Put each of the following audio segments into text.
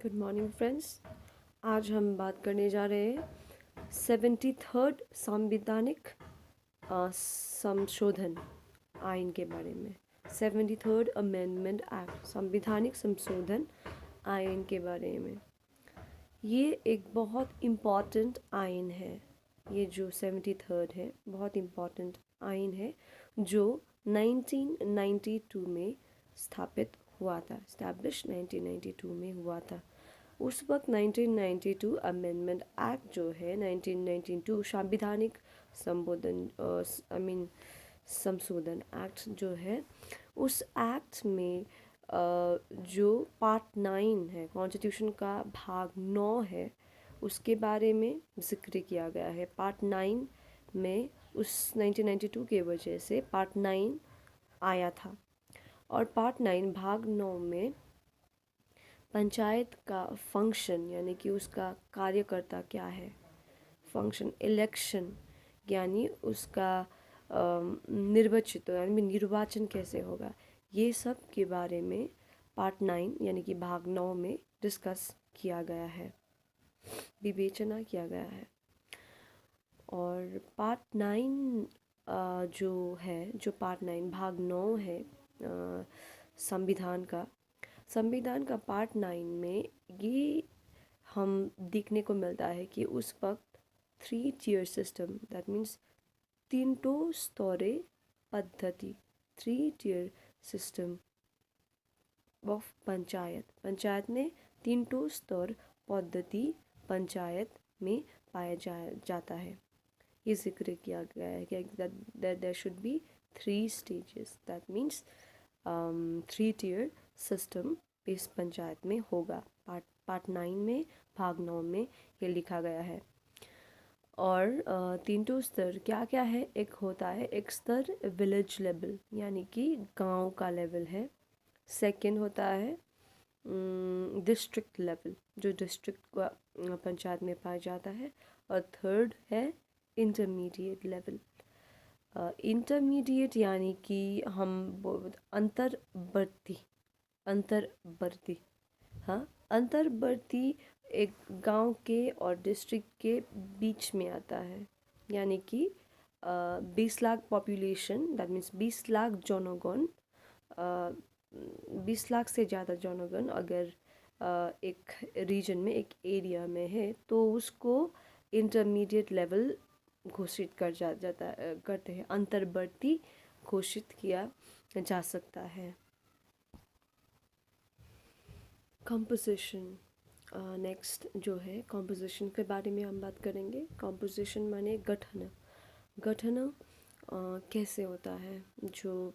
Good morning friends. आज हम बात करने जा रहे हैं 73rd संवैधानिक संशोधन आइन के बारे में। 73rd अमेंडमेंट एक्ट, संवैधानिक संशोधन आइन के बारे में। ये एक बहुत इम्पॉर्टेंट आइन है। ये जो 73rd है बहुत इम्पॉर्टेंट आइन है जो 1992 में स्थापित हुआ था, स्टैब्लिश 1992 में हुआ था। उस वक्त 1992 अमेंडमेंट एक्ट जो है 1992 संवैधानिक संबोधन संशोधन एक्ट जो है, उस एक्ट में जो पार्ट 9 है, कॉन्स्टिट्यूशन का भाग 9 है, उसके बारे में जिक्र किया गया है। पार्ट 9 में उस 1992 के वजह से पार्ट 9 आया था। और पार्ट 9 भाग 9 में पंचायत का फंक्शन यानी कि उसका कार्यकर्ता क्या है, फंक्शन इलेक्शन यानी उसका निर्वाचित यानी निर्वाचन कैसे होगा, ये सब के बारे में पार्ट 9 यानी कि भाग 9 में डिस्कस किया गया है, विवेचना किया गया है। और पार्ट 9 जो पार्ट 9 भाग 9 है संविधान का पार्ट 9 में ये हम देखने को मिलता है कि उस वक्त 3 tier सिस्टम, दैट मीन्स तीनों स्तरे पद्धति, 3 tier सिस्टम ऑफ पंचायत में तीनों स्तर पद्धति पंचायत में पाया जाता है। ये जिक्र किया गया है कि there should be 3 stages, that means 3 tier system इस पंचायत में होगा। पार्ट 9 में भाग 9 में ये लिखा गया है। और तीनों स्तर क्या क्या है, एक होता है एक स्तर विलेज लेवल यानी कि गांव का लेवल है। सेकंड होता है डिस्ट्रिक्ट लेवल, जो डिस्ट्रिक्ट का पंचायत में पाया जाता है। और थर्ड है इंटरमीडिएट लेवल। इंटरमीडिएट यानी कि हम अंतर्वर्ती, हाँ, अंतर्वर्ती एक गांव के और डिस्ट्रिक्ट के बीच में आता है। यानी कि 20 lakh population, that means 20 lakh जनगण, 20 लाख से ज़्यादा जनगण अगर एक रीजन में, एक एरिया में है, तो उसको इंटरमीडिएट लेवल घोषित करते हैं, अंतर्वर्ती घोषित किया जा सकता है। कंपोजिशन, नेक्स्ट जो है कंपोजिशन के बारे में हम बात करेंगे। कंपोजिशन माने गठन कैसे होता है जो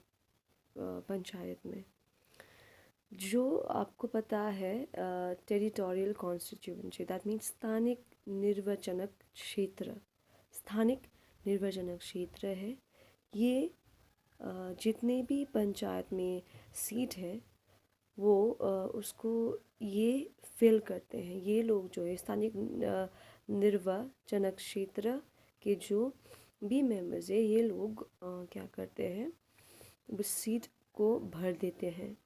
पंचायत में। जो आपको पता है टेरिटोरियल कॉन्स्टिट्यूएंसी, दैट मीन्स स्थानिक निर्वाचन क्षेत्र है। ये जितने भी पंचायत में सीट है वो उसको ये फिल करते हैं। ये लोग जो है स्थानिक निर्वाचन क्षेत्र के जो भी मेंबर्स है, ये लोग क्या करते हैं, उस सीट को भर देते हैं।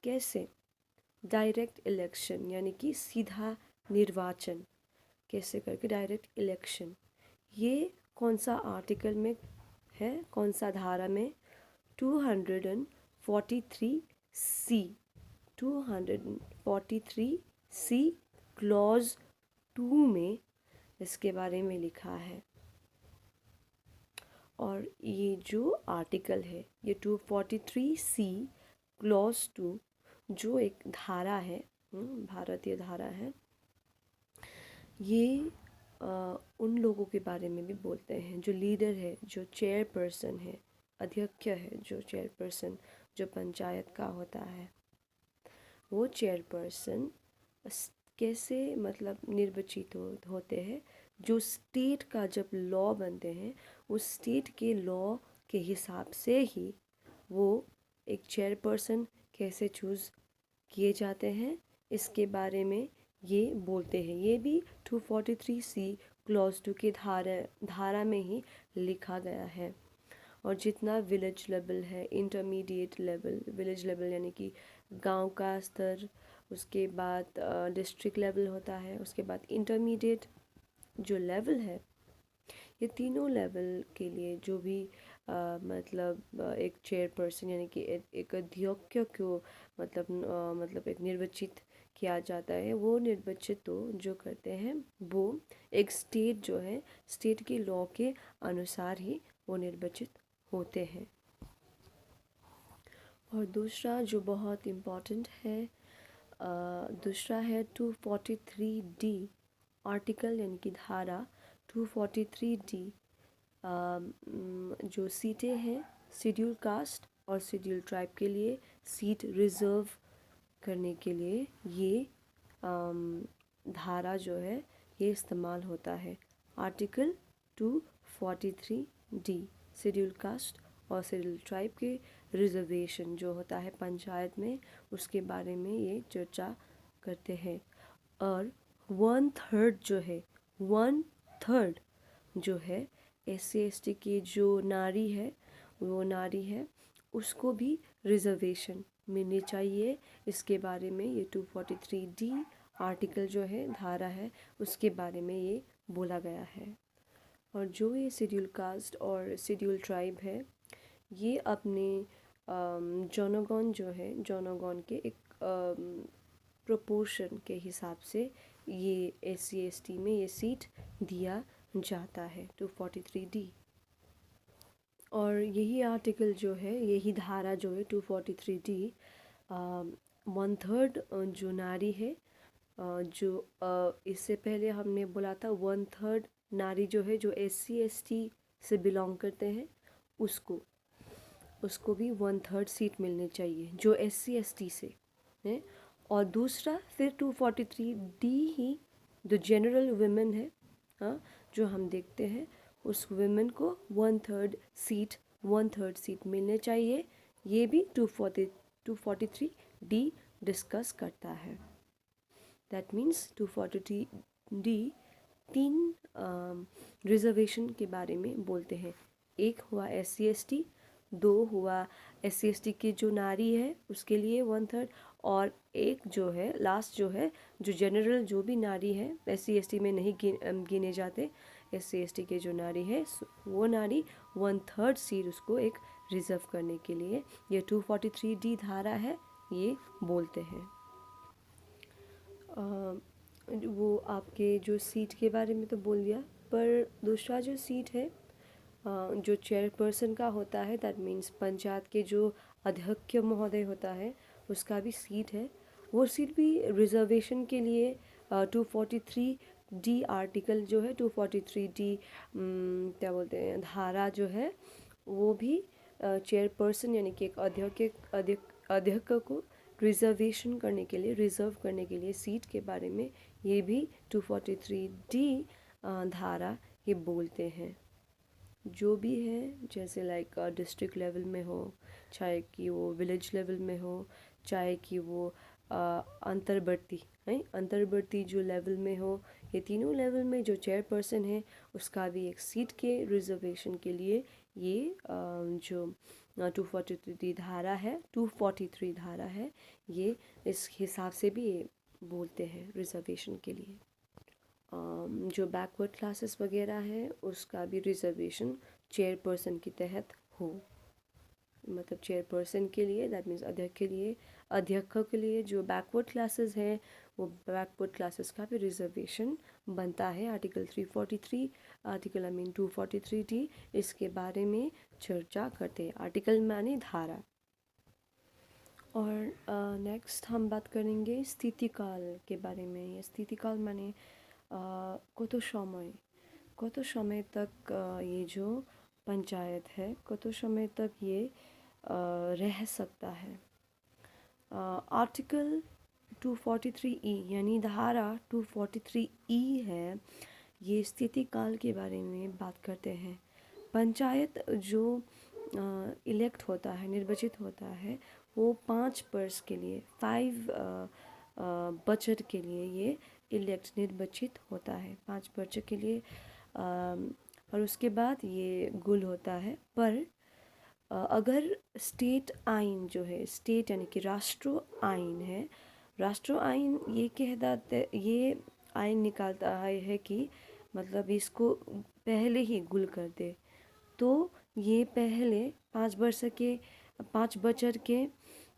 कैसे? डायरेक्ट इलेक्शन यानी कि सीधा निर्वाचन कैसे करके, डायरेक्ट इलेक्शन। ये कौन सा आर्टिकल में है, कौन सा धारा में? 243C, 243C क्लॉज 2 में इसके बारे में लिखा है। और ये जो आर्टिकल है, ये 243C क्लॉज 2 जो एक धारा है, भारतीय धारा है, ये उन लोगों के बारे में भी बोलते हैं जो लीडर है, जो चेयरपर्सन है, अध्यक्ष है, जो चेयरपर्सन जो पंचायत का होता है, वो चेयरपर्सन कैसे मतलब निर्वाचित होते हैं। जो स्टेट का जब लॉ बनते हैं, उस स्टेट के लॉ के हिसाब से ही वो एक चेयरपर्सन कैसे चूज़ किए जाते हैं, इसके बारे में ये बोलते हैं। ये भी 243C क्लॉज 2 की धारा में ही लिखा गया है। और जितना विलेज लेवल है, इंटरमीडिएट लेवल, विलेज लेवल यानी कि गांव का स्तर, उसके बाद डिस्ट्रिक्ट लेवल होता है, उसके बाद इंटरमीडिएट जो लेवल है। ये तीनों लेवल के लिए जो भी मतलब एक चेयरपर्सन यानी कि एक अध्यक्ष को मतलब एक निर्वाचित किया जाता है। वो निर्वाचित तो जो करते हैं वो एक स्टेट जो है, स्टेट के लॉ के अनुसार ही वो निर्वाचित होते हैं। और दूसरा जो बहुत इम्पोर्टेंट है, दूसरा है 243D आर्टिकल यानी कि धारा 243D। जो सीटें हैं शेड्यूल कास्ट और शेड्यूल ट्राइब के लिए सीट रिज़र्व करने के लिए ये धारा जो है ये इस्तेमाल होता है। आर्टिकल 243D शेड्यूल कास्ट और शेड्यूल ट्राइब के रिजर्वेशन जो होता है पंचायत में, उसके बारे में ये चर्चा करते हैं। और 1/3 जो है, 1/3 जो है SC/ST की जो नारी है, वो नारी है उसको भी रिजर्वेशन मिलनी चाहिए। इसके बारे में ये 243D आर्टिकल जो है, धारा है, उसके बारे में ये बोला गया है। और जो ये शेड्यूल कास्ट और शेड्यूल ट्राइब है, ये अपने जनगण जो है, जनगण के एक प्रोपोर्शन के हिसाब से ये SC/ST में ये सीट दिया जाता है 243D। और यही आर्टिकल जो है, यही धारा जो है 243D 1/3 जो नारी है, जो इससे पहले हमने बोला था 1/3 नारी जो है जो SC/ST से बिलोंग करते हैं, उसको भी 1/3 सीट मिलनी चाहिए जो SC/ST से है। और दूसरा फिर 243D ही जो जनरल वुमेन है, हाँ, जो हम देखते हैं उस वुमेन को 1/3 सीट मिलने चाहिए। ये भी 243D डिस्कस करता है। दैट मीन्स 243D 3 रिजर्वेशन के बारे में बोलते हैं। एक हुआ SC/ST, 2 हुआ SC/ST की जो नारी है उसके लिए 1/3, और एक जो है लास्ट जो है जो जनरल जो भी नारी है, SC/ST में नहीं गिने जाते, SC/ST के जो नारी है वो नारी 1/3 सीट उसको एक रिज़र्व करने के लिए ये 243D धारा है ये बोलते हैं। वो आपके जो सीट के बारे में तो बोल दिया, पर दूसरा जो सीट है जो चेयरपर्सन का होता है, दैट मीन्स पंचायत के जो अध्यक्ष महोदय होता है उसका भी सीट है। वो सीट भी रिजर्वेशन के लिए 243D आर्टिकल जो है 243D क्या बोलते हैं धारा जो है, वो भी चेयरपर्सन यानी कि एक अध्यक्ष को रिजर्वेशन करने के लिए, रिज़र्व करने के लिए सीट के बारे में ये भी 243D धारा ये बोलते हैं। जो भी है जैसे लाइक डिस्ट्रिक्ट लेवल में हो, चाहे कि वो विलेज लेवल में हो, चाहे कि वो अंतर्वर्ती है, अंतर्वर्ती जो लेवल में हो, ये तीनों लेवल में जो चेयरपर्सन है उसका भी एक सीट के रिजर्वेशन के लिए ये जो 243 धारा है, 243 धारा है, ये इस हिसाब से भी ये बोलते हैं रिजर्वेशन के लिए। जो बैकवर्ड क्लासेस वगैरह है उसका भी रिजर्वेशन चेयरपर्सन के तहत हो, मतलब चेयरपर्सन के लिए, दैट मीन्स अध्यक्ष के लिए जो बैकवर्ड क्लासेस हैं वो बैकवर्ड क्लासेस का भी रिजर्वेशन बनता है। आर्टिकल 343 आर्टिकल 243D इसके बारे में चर्चा करते हैं। आर्टिकल माने धारा। और नेक्स्ट हम बात करेंगे स्थितिकाल के बारे में। ये स्थितिकाल माने कत समय तक ये जो पंचायत है कत समय तक ये रह सकता है। आर्टिकल 243E यानी धारा 243E है, ये स्थिति काल के बारे में बात करते हैं। पंचायत जो इलेक्ट होता है, निर्वाचित होता है, वो 5 वर्ष के लिए 5 बजट के लिए ये इलेक्ट निर्वाचित होता है 5 वर्ष के लिए। और उसके बाद ये गुल होता है। पर अगर स्टेट आइन जो है, स्टेट यानी कि राष्ट्र आइन है, राष्ट्र आइन ये आइन निकालता है कि मतलब इसको पहले ही गुल कर दे, तो ये पहले 5 बछर के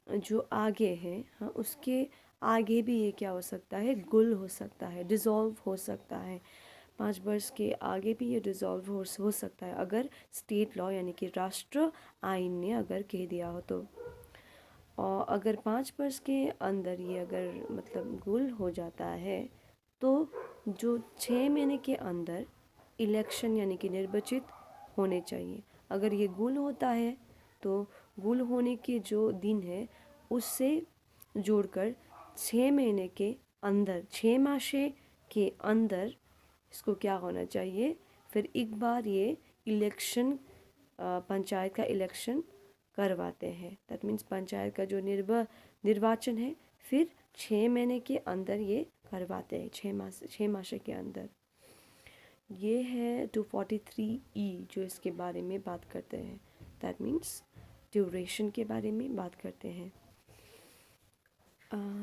जो आगे है, हाँ, उसके आगे भी ये क्या हो सकता है, गुल हो सकता है, डिज़ोल्व हो सकता है। 5 वर्ष के आगे भी ये डिज़ोल्व हो सकता है, अगर स्टेट लॉ यानी कि राष्ट्र आइन ने अगर कह दिया हो तो। और अगर 5 वर्ष के अंदर ये अगर मतलब गुल हो जाता है, तो जो 6 महीने के अंदर इलेक्शन यानी कि निर्वाचित होने चाहिए। अगर ये गुल होता है तो गुल होने के जो दिन है उससे जोड़कर 6 महीने के अंदर, 6 मासे के अंदर इसको क्या होना चाहिए, फिर एक बार ये इलेक्शन, पंचायत का इलेक्शन करवाते हैं। दैट मीन्स पंचायत का जो निर्वाचन है फिर 6 महीने के अंदर ये करवाते हैं, 6 मास के अंदर। ये है 243E जो इसके बारे में बात करते हैं। दैट मीन्स ड्यूरेशन के बारे में बात करते हैं।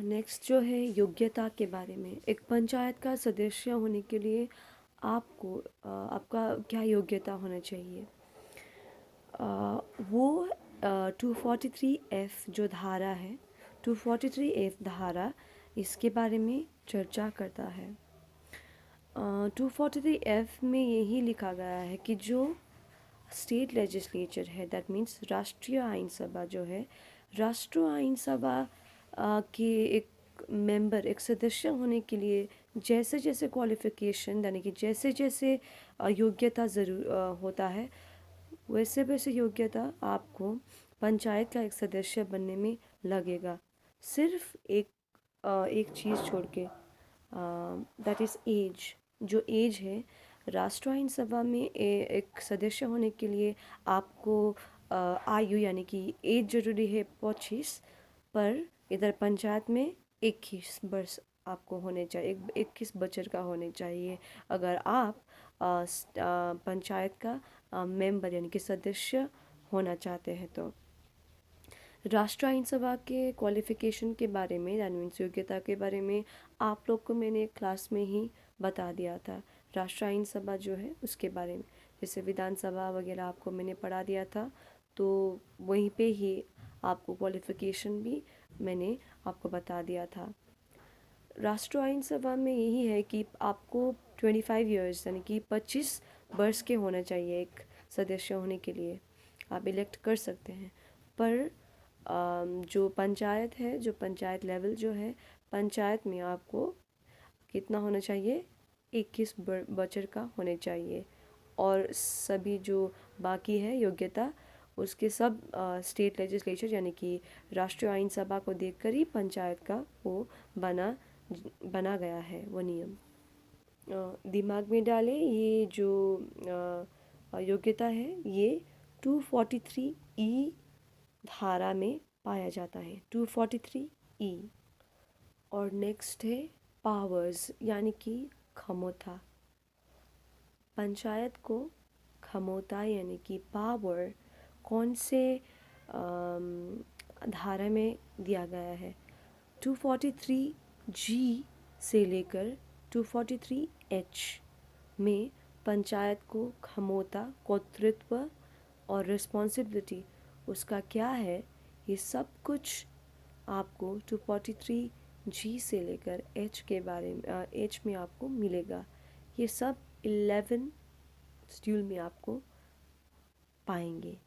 नेक्स्ट जो है योग्यता के बारे में। एक पंचायत का सदस्य होने के लिए आपको आपका क्या योग्यता होना चाहिए, वो 243F जो धारा है, 243F धारा इसके बारे में चर्चा करता है। 243F में यही लिखा गया है कि जो स्टेट लेजिस्लेचर है, दैट मीन्स राष्ट्रीय आइन सभा जो है, राष्ट्रीय आइन सभा के एक मेंबर, एक सदस्य होने के लिए जैसे जैसे क्वालिफ़िकेशन यानी कि जैसे जैसे योग्यता ज़रूर होता है, वैसे वैसे योग्यता आपको पंचायत का एक सदस्य बनने में लगेगा। सिर्फ एक चीज़ छोड़ के, दैट इज़ एज। जो एज है, राष्ट्र आइन सभा में एक सदस्य होने के लिए आपको आयु यानी कि एज ज़रूरी है 25, पर इधर पंचायत में 21 वर्ष आपको होने चाहिए, 21 बछर का होने चाहिए अगर आप पंचायत का मेंबर यानी कि सदस्य होना चाहते हैं तो। राष्ट्र आइन सभा के क्वालिफ़िकेशन के बारे में, दैट मीन्स योग्यता के बारे में आप लोग को मैंने क्लास में ही बता दिया था। राष्ट्र आइन सभा जो है उसके बारे में, जैसे विधानसभा वगैरह आपको मैंने पढ़ा दिया था, तो वहीं पे ही आपको क्वालिफ़िकेशन भी मैंने आपको बता दिया था। राष्ट्र आइन सभा में यही है कि आपको 25 ईयर्स यानी कि 25 वर्ष के होना चाहिए एक सदस्य होने के लिए, आप इलेक्ट कर सकते हैं। पर जो पंचायत है, जो पंचायत लेवल जो है, पंचायत में आपको कितना होना चाहिए, 21 बछर का होने चाहिए। और सभी जो बाकी है योग्यता, उसके सब स्टेट लेजिस्लेचर यानी कि राष्ट्रीय आइन सभा को देखकर ही पंचायत का वो बना गया है वो नियम। दिमाग में डालें, ये जो योग्यता है ये 243E धारा में पाया जाता है, 243E। और नेक्स्ट है पावर्स यानी कि क्षमता। पंचायत को क्षमता यानी कि पावर कौन से धारा में दिया गया है, 243G से लेकर 243H में पंचायत को क्षमता, कर्तृत्व और रिस्पॉन्सिबिलिटी उसका क्या है, ये सब कुछ आपको 243G से लेकर H के बारे में H में आपको मिलेगा। ये सब 11 शेड्यूल में आपको पाएंगे।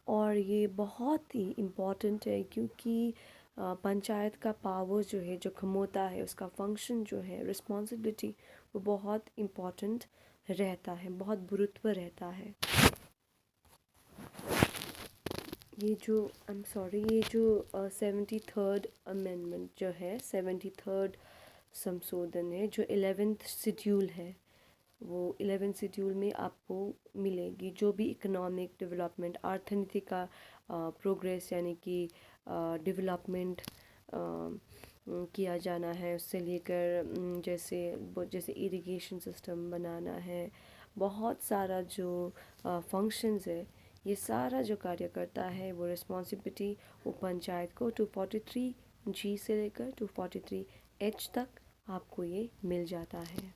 और ये बहुत ही इम्पॉर्टेंट है क्योंकि पंचायत का पावर जो है, जो क्षमता है, उसका फंक्शन जो है, रिस्पॉन्सिबिलिटी, वो बहुत इम्पॉर्टेंट रहता है, बहुत गुरुत्व रहता है। ये जो 73rd अमेंडमेंट जो है, 73rd संशोधन है, जो 11th शेड्यूल है, वो 11th शेड्यूल में आपको मिलेगी। जो भी इकोनॉमिक डेवलपमेंट, अर्थनीति का प्रोग्रेस यानी कि डेवलपमेंट किया जाना है, उससे लेकर जैसे इरिगेशन सिस्टम बनाना है, बहुत सारा जो फंक्शंस है, ये सारा जो कार्य करता है वो रिस्पॉन्सिबिलिटी वो पंचायत को 243 जी से लेकर 243 H तक आपको ये मिल जाता है।